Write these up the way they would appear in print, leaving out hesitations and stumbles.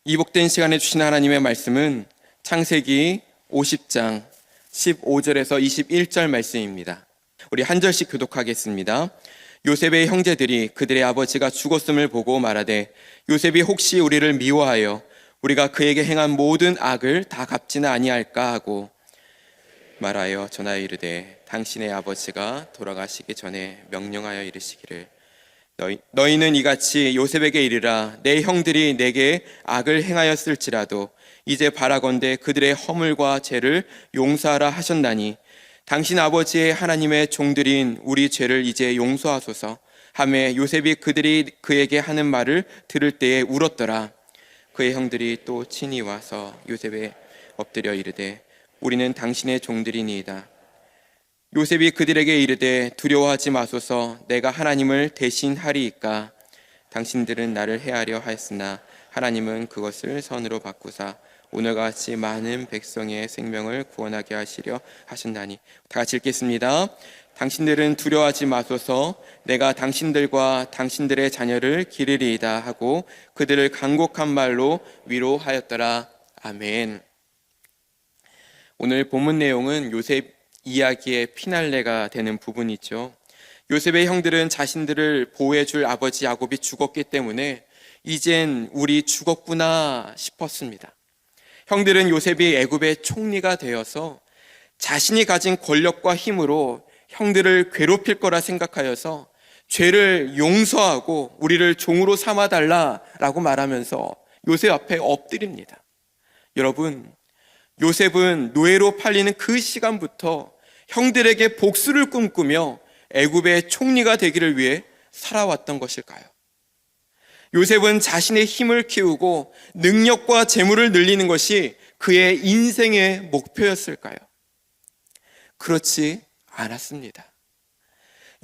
이 복된 시간에 주신 하나님의 말씀은 창세기 50장 15절에서 21절 말씀입니다. 우리 한 절씩 교독하겠습니다. 요셉의 형제들이 그들의 아버지가 죽었음을 보고 말하되 요셉이 혹시 우리를 미워하여 우리가 그에게 행한 모든 악을 다 갚지는 아니할까 하고 말하여 전하여 이르되 당신의 아버지가 돌아가시기 전에 명령하여 이르시기를 너희는 이같이 요셉에게 이르라 내 형들이 내게 악을 행하였을지라도 이제 바라건대 그들의 허물과 죄를 용서하라 하셨나니 당신 아버지의 하나님의 종들인 우리 죄를 이제 용서하소서 하매 요셉이 그들이 그에게 하는 말을 들을 때에 울었더라. 그의 형들이 또 친히 와서 요셉에 엎드려 이르되 우리는 당신의 종들이니이다. 요셉이 그들에게 이르되 두려워하지 마소서 내가 하나님을 대신하리이까. 당신들은 나를 해하려 하였으나 하나님은 그것을 선으로 바꾸사 오늘과 같이 많은 백성의 생명을 구원하게 하시려 하셨나니. 다 같이 읽겠습니다. 당신들은 두려워하지 마소서 내가 당신들과 당신들의 자녀를 기르리이다 하고 그들을 간곡한 말로 위로하였더라. 아멘. 오늘 본문 내용은 요셉 이야기의 피날레가 되는 부분이죠. 요셉의 형들은 자신들을 보호해줄 아버지 야곱이 죽었기 때문에 이젠 우리 죽었구나 싶었습니다. 형들은 요셉이 애굽의 총리가 되어서 자신이 가진 권력과 힘으로 형들을 괴롭힐 거라 생각하여서 죄를 용서하고 우리를 종으로 삼아달라라고 말하면서 요셉 앞에 엎드립니다. 여러분, 요셉은 노예로 팔리는 그 시간부터 형들에게 복수를 꿈꾸며 애굽의 총리가 되기를 위해 살아왔던 것일까요? 요셉은 자신의 힘을 키우고 능력과 재물을 늘리는 것이 그의 인생의 목표였을까요? 그렇지 않았습니다.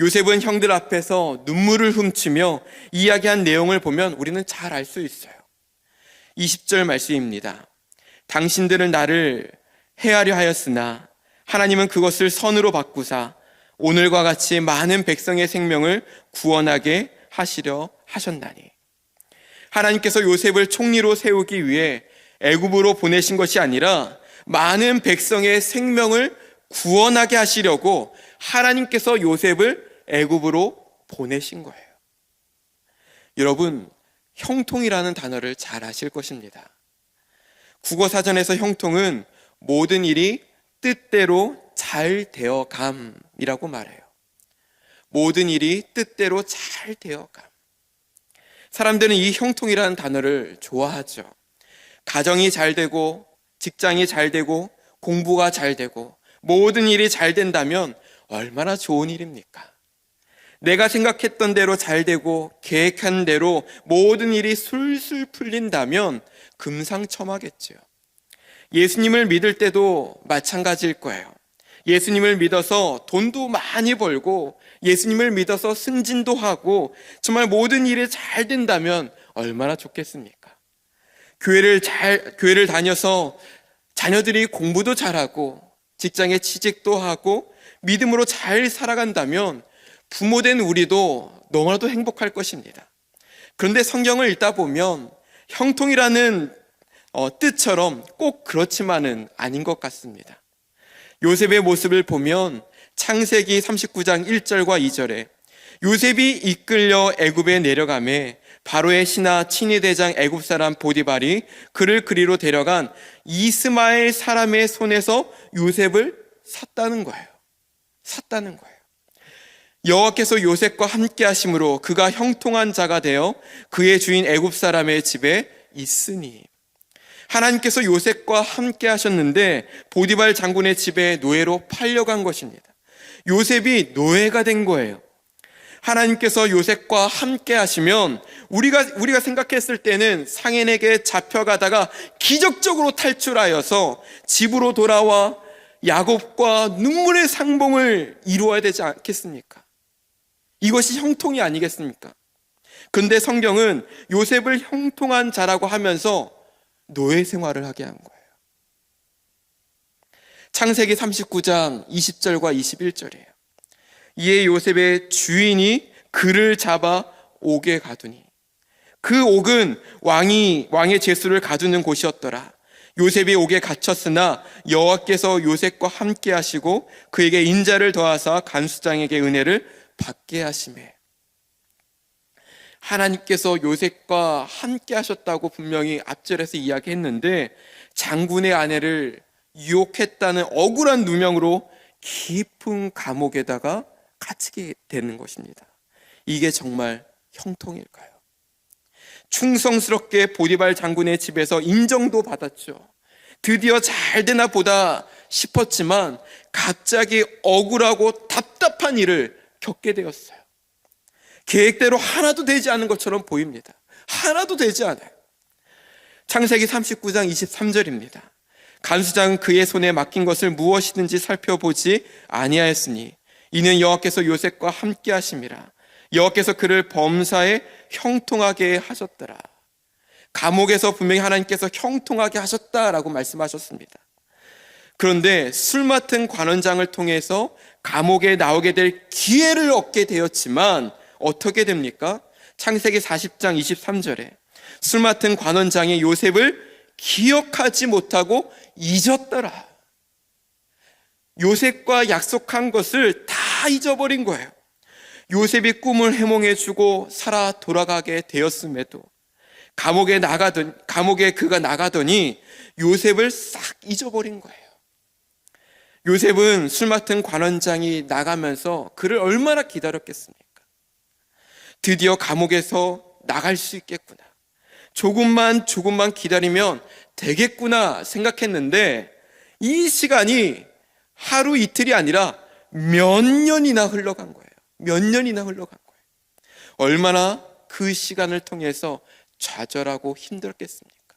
요셉은 형들 앞에서 눈물을 훔치며 이야기한 내용을 보면 우리는 잘 알 수 있어요. 20절 말씀입니다. 당신들은 나를 해하려 하였으나 하나님은 그것을 선으로 바꾸사 오늘과 같이 많은 백성의 생명을 구원하게 하시려 하셨나니. 하나님께서 요셉을 총리로 세우기 위해 애굽으로 보내신 것이 아니라 많은 백성의 생명을 구원하게 하시려고 하나님께서 요셉을 애굽으로 보내신 거예요. 여러분, 형통이라는 단어를 잘 아실 것입니다. 국어사전에서 형통은 모든 일이 뜻대로 잘 되어감이라고 말해요. 모든 일이 뜻대로 잘 되어감. 사람들은 이 형통이라는 단어를 좋아하죠. 가정이 잘 되고 직장이 잘 되고 공부가 잘 되고 모든 일이 잘 된다면 얼마나 좋은 일입니까? 내가 생각했던 대로 잘 되고 계획한 대로 모든 일이 술술 풀린다면 금상첨화겠죠. 예수님을 믿을 때도 마찬가지일 거예요. 예수님을 믿어서 돈도 많이 벌고 예수님을 믿어서 승진도 하고 정말 모든 일이 잘 된다면 얼마나 좋겠습니까? 교회를 다녀서 자녀들이 공부도 잘하고 직장에 취직도 하고 믿음으로 잘 살아간다면 부모된 우리도 너무나도 행복할 것입니다. 그런데 성경을 읽다 보면 형통이라는 뜻처럼 꼭 그렇지만은 아닌 것 같습니다. 요셉의 모습을 보면 창세기 39장 1절과 2절에 요셉이 이끌려 애굽에 내려가매 바로의 신하 친위대장 애굽 사람 보디발이 그를 그리로 데려간 이스마엘 사람의 손에서 요셉을 샀다는 거예요. 샀다는 거예요. 여호와께서 요셉과 함께 하심으로 그가 형통한 자가 되어 그의 주인 애굽 사람의 집에 있으니. 하나님께서 요셉과 함께 하셨는데 보디발 장군의 집에 노예로 팔려간 것입니다. 요셉이 노예가 된 거예요. 하나님께서 요셉과 함께 하시면 우리가 생각했을 때는 상인에게 잡혀가다가 기적적으로 탈출하여서 집으로 돌아와 야곱과 눈물의 상봉을 이루어야 되지 않겠습니까? 이것이 형통이 아니겠습니까? 근데 성경은 요셉을 형통한 자라고 하면서 노예 생활을 하게 한 거예요. 창세기 39장 20절과 21절이에요. 이에 요셉의 주인이 그를 잡아 옥에 가두니 그 옥은 왕의 제수를 가두는 곳이었더라. 요셉이 옥에 갇혔으나 여호와께서 요셉과 함께 하시고 그에게 인자를 더하사 간수장에게 은혜를 받게 하시매. 하나님께서 요셉과 함께 하셨다고 분명히 앞절에서 이야기했는데, 장군의 아내를 유혹했다는 억울한 누명으로 깊은 감옥에다가 갇히게 되는 것입니다. 이게 정말 형통일까요? 충성스럽게 보디발 장군의 집에서 인정도 받았죠. 드디어 잘 되나 보다 싶었지만 갑자기 억울하고 답답한 일을 겪게 되었어요. 계획대로 하나도 되지 않은 것처럼 보입니다. 하나도 되지 않아요. 창세기 39장 23절입니다. 간수장은 그의 손에 맡긴 것을 무엇이든지 살펴보지 아니하였으니 이는 여호와께서 요셉과 함께 하심이라. 여호와께서 그를 범사에 형통하게 하셨더라. 감옥에서 분명히 하나님께서 형통하게 하셨다라고 말씀하셨습니다. 그런데 술 맡은 관원장을 통해서 감옥에 나오게 될 기회를 얻게 되었지만 어떻게 됩니까? 창세기 40장 23절에 술 맡은 관원장이 요셉을 기억하지 못하고 잊었더라. 요셉과 약속한 것을 다 잊어버린 거예요. 요셉이 꿈을 해몽해주고 살아 돌아가게 되었음에도 감옥에 그가 나가더니 요셉을 싹 잊어버린 거예요. 요셉은 술 맡은 관원장이 나가면서 그를 얼마나 기다렸겠습니까? 드디어 감옥에서 나갈 수 있겠구나. 조금만 기다리면 되겠구나 생각했는데 이 시간이 하루 이틀이 아니라 몇 년이나 흘러간 거예요. 몇 년이나 흘러간 거예요. 얼마나 그 시간을 통해서 좌절하고 힘들었겠습니까?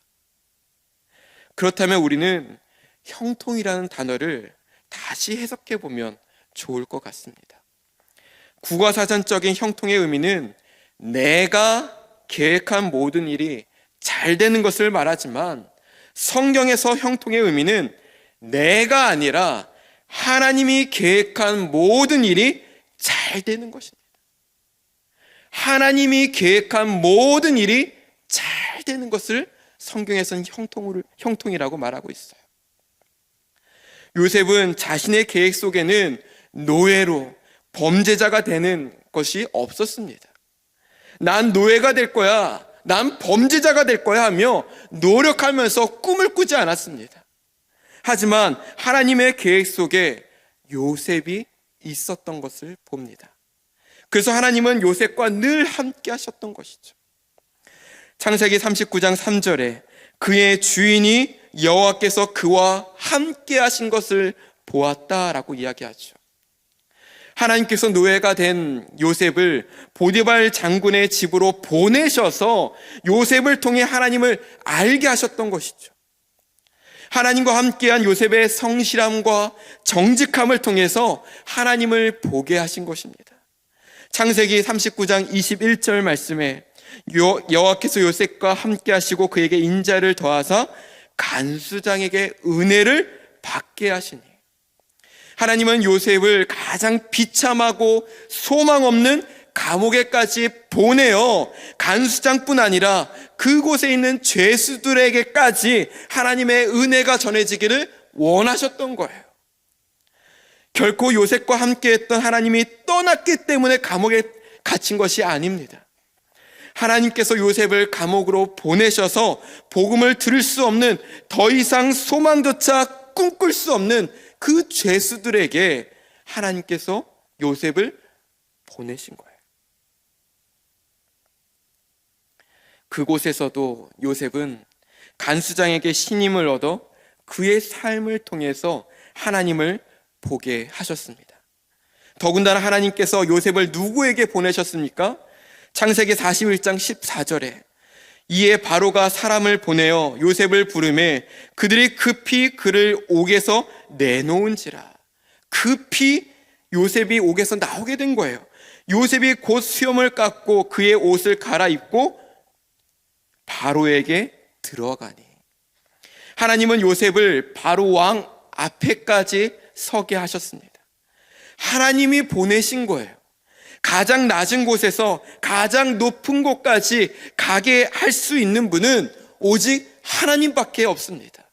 그렇다면 우리는 형통이라는 단어를 다시 해석해 보면 좋을 것 같습니다. 국어사전적인 형통의 의미는 내가 계획한 모든 일이 잘 되는 것을 말하지만, 성경에서 형통의 의미는 내가 아니라 하나님이 계획한 모든 일이 잘 되는 것입니다. 하나님이 계획한 모든 일이 잘 되는 것을 성경에서는 형통이라고 말하고 있어요. 요셉은 자신의 계획 속에는 노예로 범죄자가 되는 것이 없었습니다. 난 노예가 될 거야, 난 범죄자가 될 거야 하며 노력하면서 꿈을 꾸지 않았습니다. 하지만 하나님의 계획 속에 요셉이 있었던 것을 봅니다. 그래서 하나님은 요셉과 늘 함께 하셨던 것이죠. 창세기 39장 3절에 그의 주인이 여호와께서 그와 함께 하신 것을 보았다라고 이야기하죠. 하나님께서 노예가 된 요셉을 보디발 장군의 집으로 보내셔서 요셉을 통해 하나님을 알게 하셨던 것이죠. 하나님과 함께한 요셉의 성실함과 정직함을 통해서 하나님을 보게 하신 것입니다. 창세기 39장 21절 말씀에 여호와께서 요셉과 함께 하시고 그에게 인자를 더하사 간수장에게 은혜를 받게 하시니, 하나님은 요셉을 가장 비참하고 소망 없는 감옥에까지 보내어 간수장뿐 아니라 그곳에 있는 죄수들에게까지 하나님의 은혜가 전해지기를 원하셨던 거예요. 결코 요셉과 함께했던 하나님이 떠났기 때문에 감옥에 갇힌 것이 아닙니다. 하나님께서 요셉을 감옥으로 보내셔서 복음을 들을 수 없는, 더 이상 소망조차 꿈꿀 수 없는 그 죄수들에게 하나님께서 요셉을 보내신 거예요. 그곳에서도 요셉은 간수장에게 신임을 얻어 그의 삶을 통해서 하나님을 보게 하셨습니다. 더군다나 하나님께서 요셉을 누구에게 보내셨습니까? 창세기 41장 14절에 이에 바로가 사람을 보내어 요셉을 부르매 그들이 급히 그를 옥에서 내놓은지라. 급히 요셉이 옥에서 나오게 된 거예요. 요셉이 곧 수염을 깎고 그의 옷을 갈아입고 바로에게 들어가니, 하나님은 요셉을 바로 왕 앞에까지 서게 하셨습니다. 하나님이 보내신 거예요. 가장 낮은 곳에서 가장 높은 곳까지 가게 할 수 있는 분은 오직 하나님밖에 없습니다.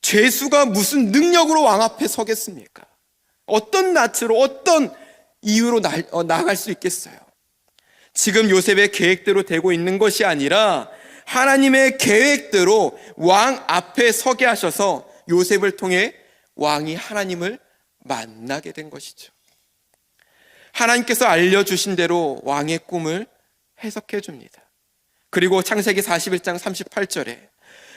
죄수가 무슨 능력으로 왕 앞에 서겠습니까? 어떤 낯으로, 어떤 이유로 나아갈 수 있겠어요? 지금 요셉의 계획대로 되고 있는 것이 아니라 하나님의 계획대로 왕 앞에 서게 하셔서 요셉을 통해 왕이 하나님을 만나게 된 것이죠. 하나님께서 알려주신 대로 왕의 꿈을 해석해 줍니다. 그리고 창세기 41장 38절에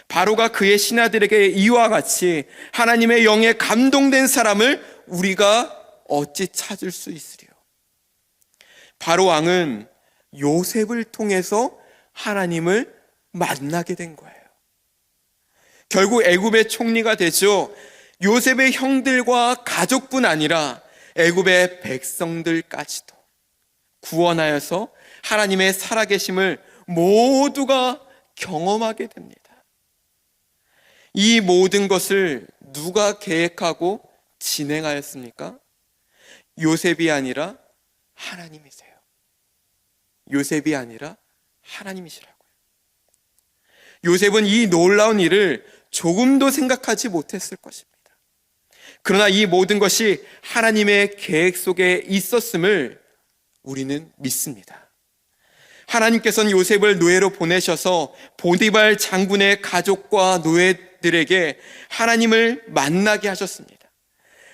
바로가 그의 신하들에게 이와 같이 하나님의 영에 감동된 사람을 우리가 어찌 찾을 수 있으리요. 바로 왕은 요셉을 통해서 하나님을 만나게 된 거예요. 결국 애굽의 총리가 되죠. 요셉의 형들과 가족뿐 아니라 애굽의 백성들까지도 구원하여서 하나님의 살아계심을 모두가 경험하게 됩니다. 이 모든 것을 누가 계획하고 진행하였습니까? 요셉이 아니라 하나님이세요. 요셉이 아니라 하나님이시라고요. 요셉은 이 놀라운 일을 조금도 생각하지 못했을 것입니다. 그러나 이 모든 것이 하나님의 계획 속에 있었음을 우리는 믿습니다. 하나님께서는 요셉을 노예로 보내셔서 보디발 장군의 가족과 노예들에게 하나님을 만나게 하셨습니다.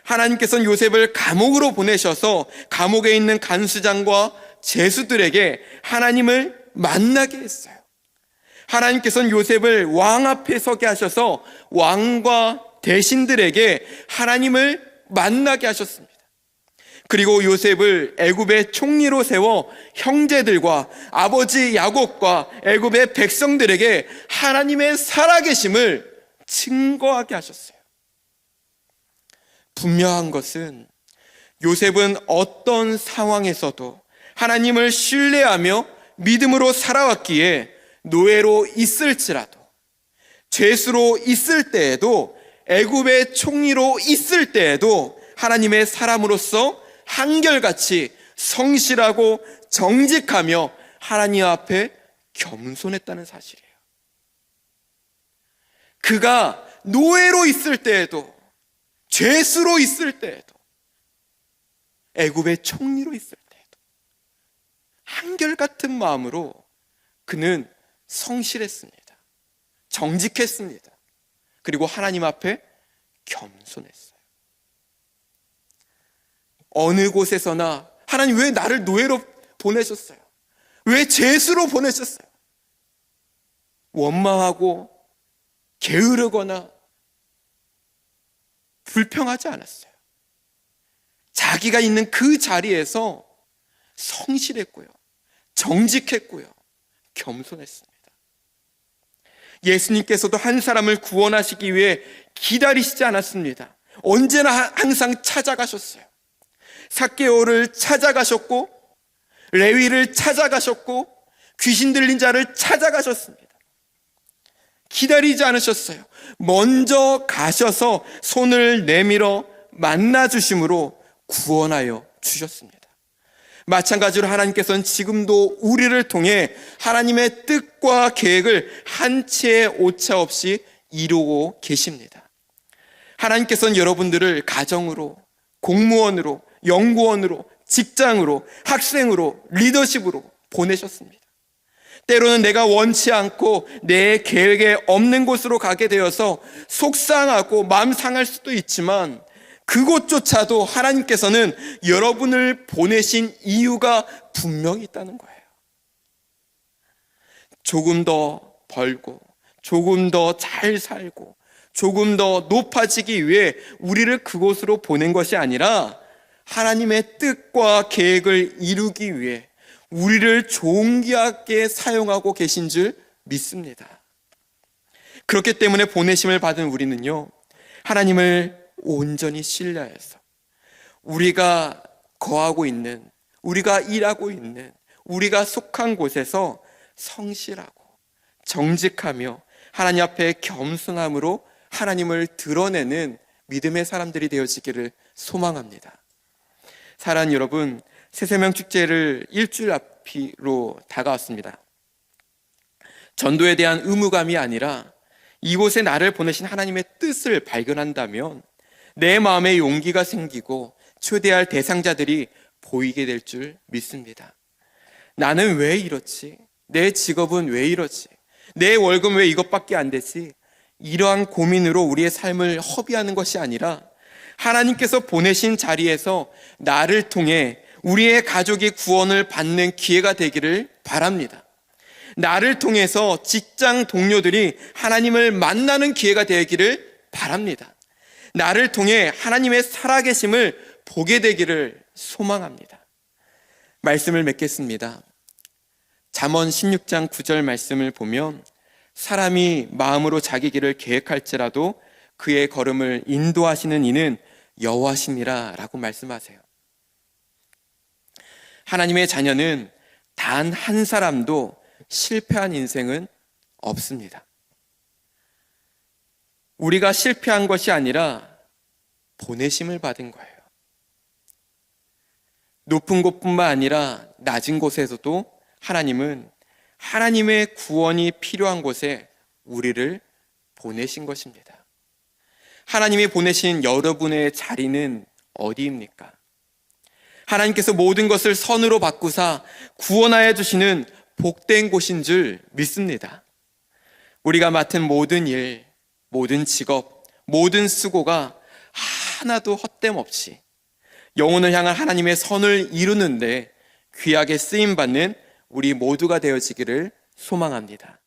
하나님께서는 요셉을 감옥으로 보내셔서 감옥에 있는 간수장과 제수들에게 하나님을 만나게 했어요. 하나님께서는 요셉을 왕 앞에 서게 하셔서 왕과 대신들에게 하나님을 만나게 하셨습니다. 그리고 요셉을 애굽의 총리로 세워 형제들과 아버지 야곱과 애굽의 백성들에게 하나님의 살아계심을 증거하게 하셨어요. 분명한 것은 요셉은 어떤 상황에서도 하나님을 신뢰하며 믿음으로 살아왔기에 노예로 있을지라도, 죄수로 있을 때에도, 애굽의 총리로 있을 때에도 하나님의 사람으로서 한결같이 성실하고 정직하며 하나님 앞에 겸손했다는 사실이에요. 그가 노예로 있을 때에도, 죄수로 있을 때에도, 애굽의 총리로 있을 때에도 한결같은 마음으로 그는 성실했습니다. 정직했습니다. 그리고 하나님 앞에 겸손했어요. 어느 곳에서나 하나님 왜 나를 노예로 보내셨어요? 왜 죄수로 보내셨어요? 원망하고 게으르거나 불평하지 않았어요. 자기가 있는 그 자리에서 성실했고요, 정직했고요, 겸손했습니다. 예수님께서도 한 사람을 구원하시기 위해 기다리시지 않았습니다. 언제나 항상 찾아가셨어요. 삭개오를 찾아가셨고, 레위를 찾아가셨고, 귀신 들린 자를 찾아가셨습니다. 기다리지 않으셨어요. 먼저 가셔서 손을 내밀어 만나주심으로 구원하여 주셨습니다. 마찬가지로 하나님께서는 지금도 우리를 통해 하나님의 뜻과 계획을 한 치의 오차 없이 이루고 계십니다. 하나님께서는 여러분들을 가정으로, 공무원으로, 연구원으로, 직장으로, 학생으로, 리더십으로 보내셨습니다. 때로는 내가 원치 않고 내 계획에 없는 곳으로 가게 되어서 속상하고 마음 상할 수도 있지만 그곳조차도 하나님께서는 여러분을 보내신 이유가 분명히 있다는 거예요. 조금 더 벌고, 조금 더 잘 살고, 조금 더 높아지기 위해 우리를 그곳으로 보낸 것이 아니라 하나님의 뜻과 계획을 이루기 위해 우리를 존귀하게 사용하고 계신 줄 믿습니다. 그렇기 때문에 보내심을 받은 우리는요, 하나님을 온전히 신뢰해서 우리가 거하고 있는, 우리가 일하고 있는, 우리가 속한 곳에서 성실하고 정직하며 하나님 앞에 겸손함으로 하나님을 드러내는 믿음의 사람들이 되어지기를 소망합니다. 사랑하는 여러분, 새세명 축제를 일주일 앞으로 다가왔습니다. 전도에 대한 의무감이 아니라 이곳에 나를 보내신 하나님의 뜻을 발견한다면 내 마음에 용기가 생기고 초대할 대상자들이 보이게 될 줄 믿습니다. 나는 왜 이렇지? 내 직업은 왜 이러지? 내 월급은 왜 이것밖에 안 되지? 이러한 고민으로 우리의 삶을 허비하는 것이 아니라 하나님께서 보내신 자리에서 나를 통해 우리의 가족이 구원을 받는 기회가 되기를 바랍니다. 나를 통해서 직장 동료들이 하나님을 만나는 기회가 되기를 바랍니다. 나를 통해 하나님의 살아계심을 보게 되기를 소망합니다. 말씀을 맺겠습니다. 잠언 16장 9절 말씀을 보면 사람이 마음으로 자기 길을 계획할지라도 그의 걸음을 인도하시는 이는 여호와시니라 라고 말씀하세요. 하나님의 자녀는 단 한 사람도 실패한 인생은 없습니다. 우리가 실패한 것이 아니라 보내심을 받은 거예요. 높은 곳뿐만 아니라 낮은 곳에서도 하나님은 하나님의 구원이 필요한 곳에 우리를 보내신 것입니다. 하나님이 보내신 여러분의 자리는 어디입니까? 하나님께서 모든 것을 선으로 바꾸사 구원하여 주시는 복된 곳인 줄 믿습니다. 우리가 맡은 모든 일, 모든 직업, 모든 수고가 하나도 헛됨 없이 영혼을 향한 하나님의 선을 이루는데 귀하게 쓰임받는 우리 모두가 되어지기를 소망합니다.